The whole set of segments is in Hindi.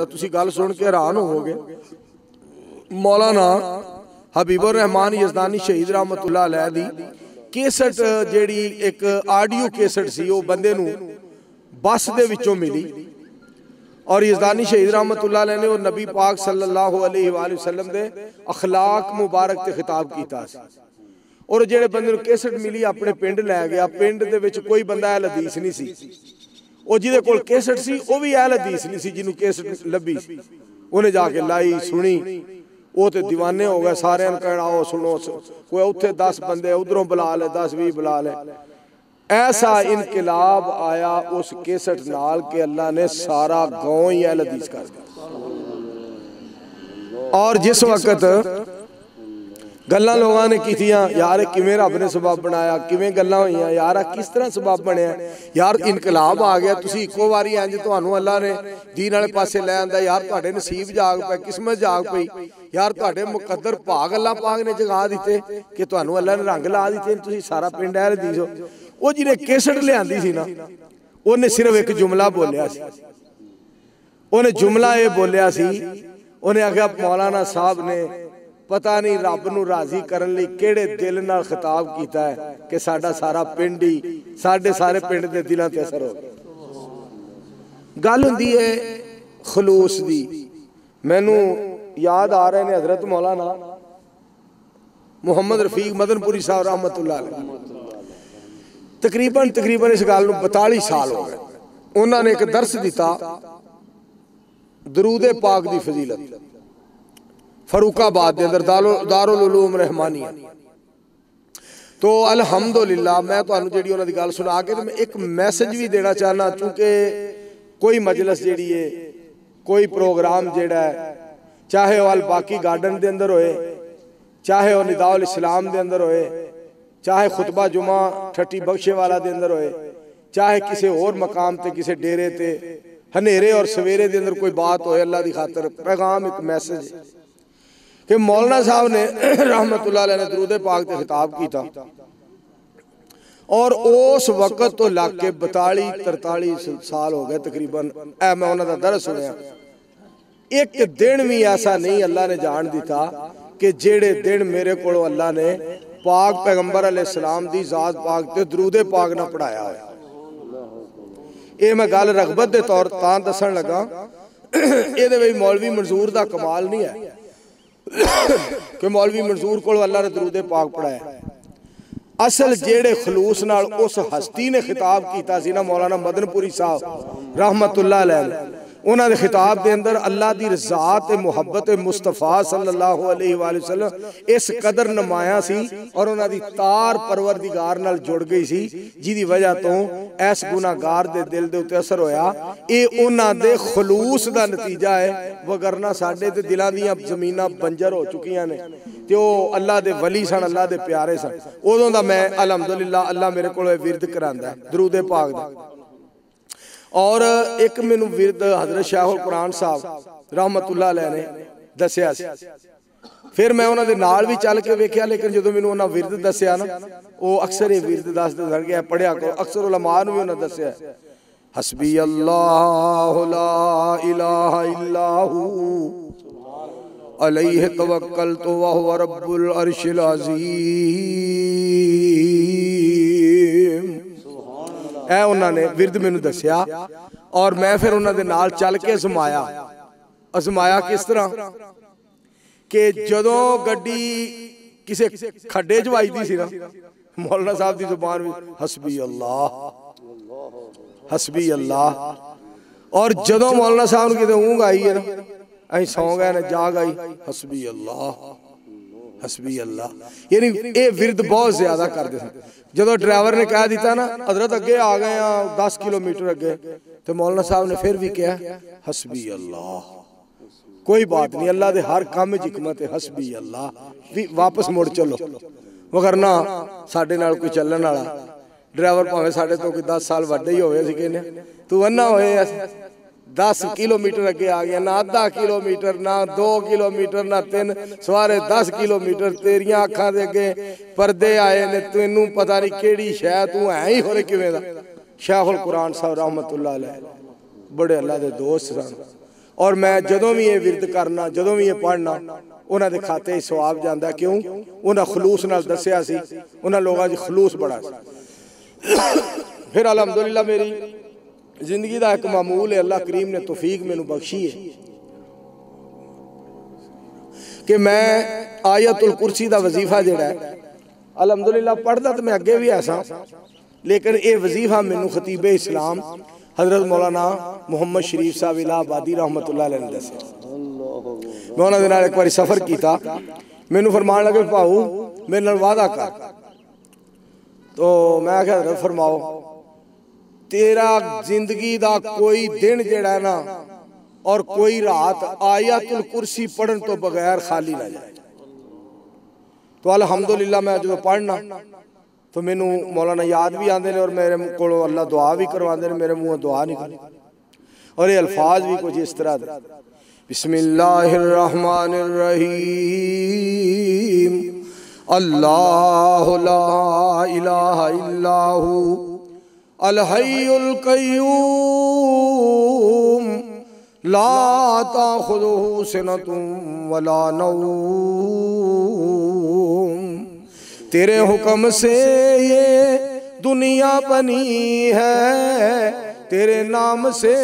तुसी गल सुन के हैरान होवोगे। मौलाना हबीबुर रहमान यज़दानी शहीद रहमतुल्लाह अलैह दी केसट जिहड़ी एक आडियो केसट सी वो बंदे नूं बस दे विचों मिली और यज़दानी शहीद रहमतुल्लाह अलैह ने वो नबी पाक सल्लल्लाहु अलैहि वसल्लम दे अखलाक मुबारक ते खिताब कीता सी। और जिहड़े बंदे नूं केसट मिली अपने पिंड लै गया। पिंड दे विच कोई बंदा अहल हदीस नहीं सी। वो जिहदे कोल केसट सी वो भी अहल हदीस नहीं सी। जिन्हों केसट लभी उन्हें जाके लाई सुनी वो तो दीवाने हो गए। सारे कहना आओ सुनो, कोई उत्थे 10 बंदे उधरों बुला ले, 10-20 बुला ले। ऐसा इनकलाब आया उस केसट नाल के अल्लाह ने सारा गांव ही अहल हदीस कर दिया। और जिस वक्त गल्लां लोगों ने कीतियां यार किवें रब ने सबब बनाया, किवें गल्लां होईयां यार किस तरह सबब बनया यार, इनकलाब आ गया। तुसीं इक्को वारी इंज तुहानूं अल्लाह ने दीन वाले पासे लै आंदा यार, तुहाडे नसीब जाग पे, किस्मत जाग पई यार, तुहाडे मुकद्दर भाग अल्लाह पाक ने जगा दिते कि तुहानूं अल्लाह ने रंग ला दिते, तुसीं सारा पिंड अहल हदीस हो। वो जिहने केसट लिआंदी सी ना उन्हें सिर्फ एक जुमला बोलिया सी। उन्हें जुमला ये बोलिया सी, उन्हें आख्या मौलाना साहब ने पता नहीं रब नूं राजी करन लई किहड़े दिल नाल खिताब कीता है कि साडा सारा पिंड ही साडे सारे पिंड दे दिलां ते असर हो गया। गल हुंदी है खलूस दी। मैनू याद आ रहे ने हजरत मौलाना मुहम्मद रफीक मदनपुरी साहब रहमतुल्लाह अलैह तकरीबन इस गल नूं 42 साल हो गए। उन्होंने एक दर्स दिता दरूद पाक दी फजीलत फरूकाबाद के अंदर दारुल उलूम रहमानिया। तो अल्हम्दुलिल्लाह मैं तुहानूं जिहड़ी उन्हां दी गल सुना के मैं एक मैसेज भी देना चाहना, चूंकि कोई मजलिस जिहड़ी है कोई प्रोग्राम जिहड़ा है चाहे वह अल बाकी गार्डन के अंदर होए, चाहे वह निदाउल इस्लाम के अंदर होए, चाहे खुतबा जुमा ठट्टी बख्शे वाला के अंदर होए, चाहे किसी और मकाम ते किसी डेरे ते हनेरे और सवेरे के अंदर कोई बात होए, अल्लाह की खातर पैगाम एक मैसेज कि मौलाना साहब ने रहमतुल्लाह अलैह ने दरूद पाक ते खिताब किया और उस वक्त तो लग के 42-43 साल हो गए तकरीबन मैं उन्होंने दर्स सुनिया। एक दिन भी ऐसा नहीं अल्लाह ने जान दिता कि जेड़े दिन मेरे को अल्लाह ने पाक पैगंबर अलैहिस्सलाम दी जात पाक ते दरूद पाक ना पढ़ाया है। ये मैं गल रगबत के तौर तां दसन लगा, ये मौलवी मंजूर का कमाल नहीं है कि मौलवी मंजूर को अल्लाह ने दरूद पाक पढ़ाया। असल जेड़े खलूस नाल उस हस्ती ने खिताब किया सी ना मौलाना मदनपुरी साहब रहमतुल्लाह अलैह, उन्होंने खिताब के अंदर अल्लाह की रज़ा ते मुहब्बत मुस्तफा सल्लल्लाहु अलैहि वसल्लम इस कदर नमाया सी और उन्होंने तार परवरदिगार नाल जुड़ गई सी, जिहदी वजह तो इस गुनाहगार दे दिल दे उत्ते असर होया। ये उन्हां दे खलूस दा नतीजा है, वगरना साडे ते दिलां दियां ज़मीनां बंजर हो चुकियां ने ते ओह अल्लाह दे वली सन, अल्लाह दे प्यारे सन। उदों दा मैं अलहमदुलिल्लाह अल्लाह मेरे कोल विरद करांदा है दरूद पाक दा। और एक मैनू विरद हजरत शाहुल कुरान साहब रहमतुल्लाह अलैह ने दसिया सी, फिर मैं उन्होंने नाल भी चल के वेख्या, लेकिन जो मैनू उन्होंने विरद दसिया ना वो अक्सर ये विरद दसदे सन कि पढ़िया करो। अक्सर उलमा नूं भी उन्होंने दसिया हस्बी अल्लाहु ला इलाहा इल्ला हू अलैहि तवक्कलतु व हुवा रब्बुल अर्शिल अज़ीम। ऐ उन्होंने विरद मैनू दसिया और मैं फिर उन्होंने नाल चल के अजमाया किस तरह कि जदों गड्डी किसी खड्डे च वजदी सी ना मौलाना साहब की जुबान में हस्बी अल्लाह, और जदों मौलाना साहब नूं किते ऊँघ आई है ना अं सौ गए ने जाग आई हस्बी अल्लाह। यानी ये विरद बहुत ज्यादा करते थे। जो ड्राइवर ने कह दिता ना हजरत अगे आ गए 10 किलोमीटर अगे, तो मौलाना साहब ने फिर भी कहा हस्बी अल्लाह, कोई बात नहीं, अल्लाह के हर काम में हिकमत है, हस्बी अल्लाह, वापस मुड़ चलो। वगरना साडे नाल कोई चलन वाला ड्राइवर भावें साडे तो कोई 10 साल वड्डे ही होवे सी, कहने तू अन्ना होए 10 किलोमीटर अगे आ गया, ना आधा किलोमीटर, ना 2 किलोमीटर, ना 3, सवारे 10 किलोमीटर तेरिया अखां दे अगे परदे आए ने, तेनू पता नहीं केड़ी शै तू है ही होरे किवें दा। शाहुल कुरान साहब रहमतुल्लाह अलैह बड़े अल्लाह दे दोस्त सन और मैं जदों भी ये विरद करना, जदों भी ये पढ़ना, उन्होंने खाते ही सवाब जाता। क्यों? उन्हें खलूस नाल दस्या सी, उन्होंने लोगों च खलूस बड़ा सी। फिर अलहमदुलिल्लाह मेरी जिंदगी का एक मामूल है, अल्लाह करीम ने तौफीक मैनू बख्शी है कि मैं आयतुल कुर्सी का वजीफा जिहड़ा है अलहमदुलिल्लाह पढ़दा तो मैं अगे भी ऐसा, लेकिन ये वजीफा मैनू खतीबे इस्लाम हजरत मौलाना मुहम्मद शरीफ साहब इलाहाबादी रहमतुल्लाह अलैह ने दस्या। मैं उन्होंने नाल एक बार सफ़र किया, मैनू फरमान लगे भाऊ मेरे नाल वादा कर। तो मैं आख्या हजरत फरमाओ, तेरा जिंदगी का कोई दिन जिहड़ा ना और कोई रात आयतुल कुर्सी पढ़न तो बगैर खाली ना जाए। तो अल्हम्दुलिल्लाह मैं जो पढ़ना तो मैनू मौलाना याद भी आते हैं और मेरे को अल्लाह दुआ भी करवाते हैं, मेरे मुँह दुआ निकली। और ये अल्फाज भी कुछ इस तरह दे, बिस्मिल्लाहिर्रहमानिर्रहीम, अल्लाहु ला इलाहा इल्लाहु अल हय्युल क़य्यूम ला ताख़ुज़ुहु सिनतुन वला नौम। तेरे हुक्म से ये दुनिया बनी है, तेरे नाम से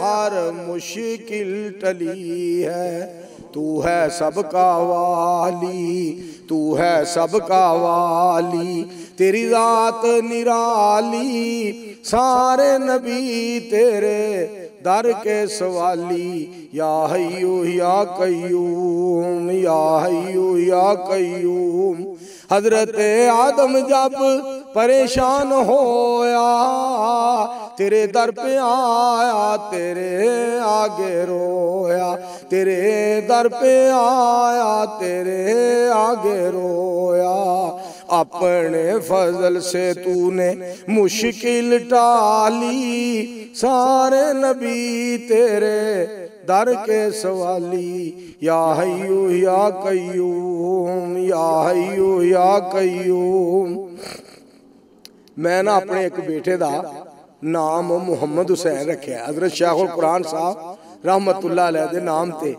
हर मुश्किल टली है। तू है सबका वाली, तू है सबका वाली, तेरी ज़ात निराली, सारे नबी तेरे दर के सवाली। या हय्यू या कय्यूम, या हय्यू या कय्यूम। हजरत आदम जब परेशान होया, तेरे दर पे आया, तेरे आगे रोया, तेरे दर पे आया, तेरे आगे रोया। अपने फजल से तूने मुश्किल टाली, सारे नबी तेरे दर के सवाली। या हय्यू या कय्यूम, या हय्यू या कय्यूम। मैं ना अपने एक बेटे का नाम मुहम्मद हुसैन रखे, हजरत शेखुल कुरान साहब रहमतुल्लाह अलैह दे नाम ते।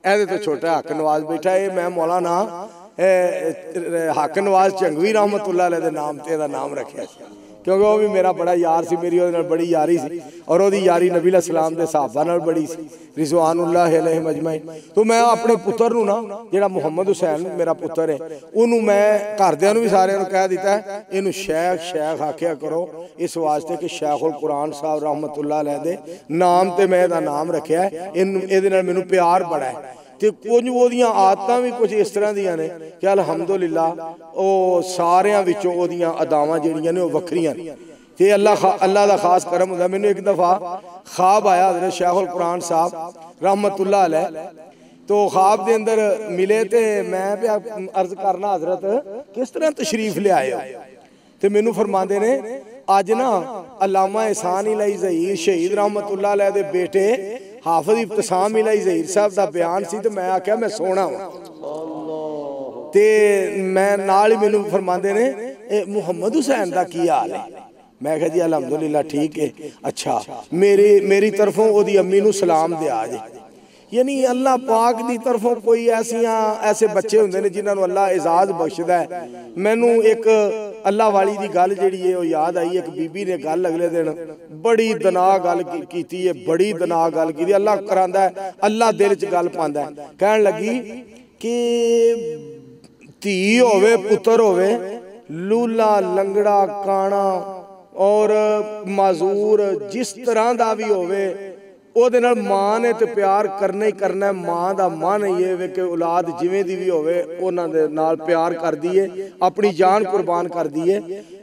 ऐदे तो छोटा हक नवाज बैठा है, मैं मौलाना हक नवाज चंगवी रहमतुल्लाह अलैह दे नाम ते दा नाम रखा, क्योंकि वह भी मेरा बड़ा यार सी, मेरी उहदे नाल बड़ी यारी सी और वह यारी नबी सलाम के सहाबा नाल बड़ी सी रिज़वानुल्लाह अलैहिम अजमईन। तो मैं अपने पुत्र नूं ना, जिहड़ा मुहम्मद हुसैन मेरा पुत्र है, उन्होंने मैं घरदियां नूं भी सारिआं नूं कह दिता है, इनू शेख शेख आख्या करो, इस वास्ते कि शेखुल कुरान साहब रहमतुल्लाह अलैह दे नाम ते मैं इहदा नाम रखिआ है। इहदे नाल मैनूं प्यार बड़ा है। तो कुछ वो आदतां भी कुछ इस तरह दियां ने कि अल्हम्दुलिल्लाह वो सारियां विचों ओदियां अदावां जिहड़ियां ने वो वखरियां ने। ते अल्लाह दा खास करम हुंदा। मैनूं एक दफ़ा ख्वाब आया हज़रत शेखुल कुरान साहब रहमतुल्लाह अलैह, तो ख्वाब दे अंदर मिले तो मैं अर्ज करना हजरत किस तरह तशरीफ ले आए हो। तो मैनूं फरमाते ने अज ना अल्लामा एहसान इलाही ज़हीर शहीद रहमतुल्लाह अलैह दे बेटे हाफिज इब्तिसाम इलाही ज़हीर साहब का बयान सी, तो मैं आख्या मैं सोना वा। ते मैं नाल ही मैनूं फरमाते ने मुहम्मद हुसैन का की हाल है। मैं कहा जी अल्हम्दुलिल्लाह ठीक है। अच्छा मेरी तरफों ओदी अम्मी नूं सलाम दे आ जे। यानी अल्लाह पाक की तरफों कोई ऐसे बच्चे होंगे ने जिन्होंने अल्लाह एजाज बख्शदा है। मैनू एक अल्लाह वाली की गल जी याद आई, एक बीबी ने गल अगले दिन बड़ी दना गल की, बड़ी दना गल की। अल्लाह करांदा है, अल्लाह दिल च गल पांदा है। कहन लगी कि धी होवे पुत्र होवे, लूला लंगड़ा काना और माजूर जिस तरह का भी होवे, ਉਹਦੇ ਨਾਲ ਮਾਂ ਨੇ ਤੇ ਪਿਆਰ ਕਰਨਾ ਹੀ ਕਰਨਾ ਹੈ। ਮਾਂ ਦਾ ਮਨ ਇਹ ਵੇ ਕਿ ਔਲਾਦ ਜਿਵੇਂ ਦੀ ਵੀ ਹੋਵੇ ਉਹਨਾਂ ਦੇ ਨਾਲ ਪਿਆਰ ਕਰਦੀ ਏ, ਆਪਣੀ ਜਾਨ ਕੁਰਬਾਨ ਕਰਦੀ ਏ।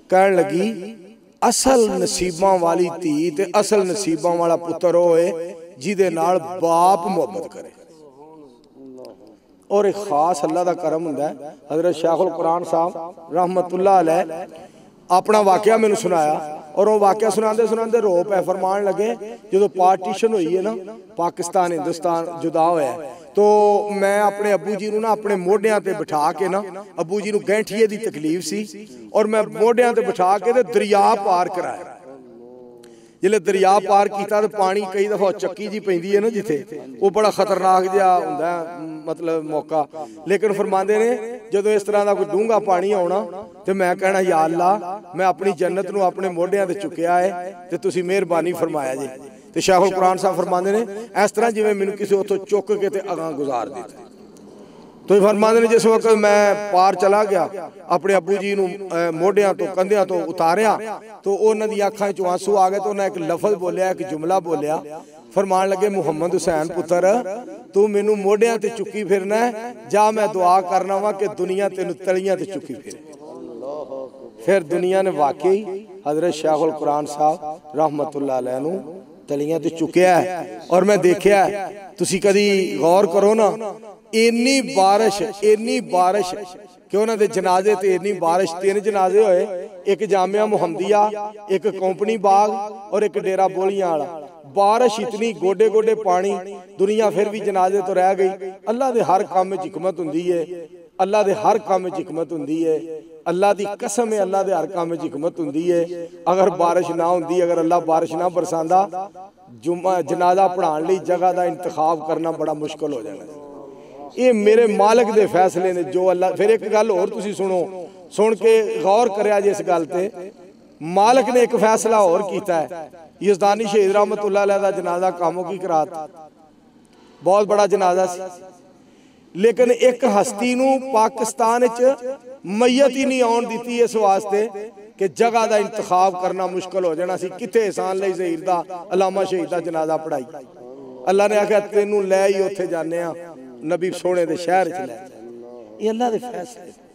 ਕਹਿਣ ਲੱਗੀ ਅਸਲ ਨਸੀਬਾਂ ਵਾਲੀ ਧੀ ਤੇ ਅਸਲ ਨਸੀਬਾਂ ਵਾਲਾ ਪੁੱਤਰ ਹੋਏ ਜਿਹਦੇ ਨਾਲ ਬਾਪ ਮੁਹੱਬਤ करे। और एक खास अल्लाह का करम हुंदा है। हजरत शेखुल कुरान साहब रहमतुल्लाह अलैह अपना वाकया मैनू सुनाया और वो वाकया सुनाते सुनाते रो पै। फरमान लगे जो पार्टीशन हुई है ना, पाकिस्तान हिंदुस्तान जुदा होया, तो मैं अपने अबू जी नूं ना अपने मोढियां ते बिठा के ना, अबू जी नूं गैंठिए दी तकलीफ सी और मैं मोढियां ते बिठा के ते दरिया पार कराया। जिले दरिया पार किया तो पानी कई दफा चक्की जी पैंदी है ना जिथे, वो बड़ा खतरनाक जिहा हुंदा मतलब मौका। लेकिन फरमांदे ने जदों इस तरह का कोई डूंगा पानी आउणा तो मैं कहना या अल्लाह मैं अपनी जन्नत नूं अपने मोढियां ते चुकिया है ते तुसीं मेहरबानी फरमाया जी। तो शेखुल कुरान साहब फरमांदे ने इस तरह जिवें मैनूं किसी उत्थों चुक के ते अगां गुजार दिता। तो फरमांदे ने जिस वक्त मैं पार चला गया अपने अबू जी नूं मोढियां तो कंधियां तो उतारिया तो उन्हां दी अखां चों आंसू आ गए। तो उन्हें एक लफज बोलिया, एक जुमला बोलिया, फरमान लगे मुहम्मद हुसैन पुत्र तू मैनू मोढियां ते चुकी फिरना है, जा मैं दुआ करना वा कि दुनिया तेनू तलियां ते चुकी फिरे। फिर दुनिया ने वाकई हजरत शेखुल कुरान साहब रहमतुल्लाह अलैह नूं तलियां ते चुकिया है। और मैं देखिया तुसी कदी गौर करो ना, इन्नी बारिश कि उन्होंने जनाजे ते इन्नी बारिश, 3 जनाजे होए, एक जामिया मुहम्मदिया, एक कंपनी बाग और एक डेरा बोलियां वाला। बारिश इतनी गोडे गोडे पानी, दुनिया फिर भी जनाजे तो रह गई। अल्लाह दे हर काम में हिकमत हुंदी है, अल्लाह दे हर काम में हिकमत हुंदी है। अल्लाह दी कसम है अल्लाह दे हर काम में हिकमत हुंदी है। अगर बारिश ना हुंदी, अगर अल्लाह बारिश ना बरसांदा, जुम्मा जनाजा पढ़ाने लई जगह का इंतखाब करना बड़ा मुश्किल हो जाना। ये मेरे मालिक दे फैसले ने जो अल्लाह। फिर एक गल होर तुसी सुनो, सुन के गौर करिया जिस गल ते, मालिक ने एक फैसला होर कीता है। यज़दानी शहीद रहमतुल्लाह अलैह दा जनाजा कामों की करात, बहुत बड़ा जनाजा सी, लेकिन एक हस्ती नूं पाकिस्तान च मैयत ही नहीं आउण दित्ती इस वास्ते कि जगह का इंतखाब करना मुश्किल हो जाना सी। किथे एहसान लई ज़हीर दा अलामा शहीद दा जनाजा पढ़ाई। अल्लाह ने आख्या तेनू लै ही उत्थे जाने आ, नबी सोने दे शहर च लै। ये अल्लाह दे फैसले।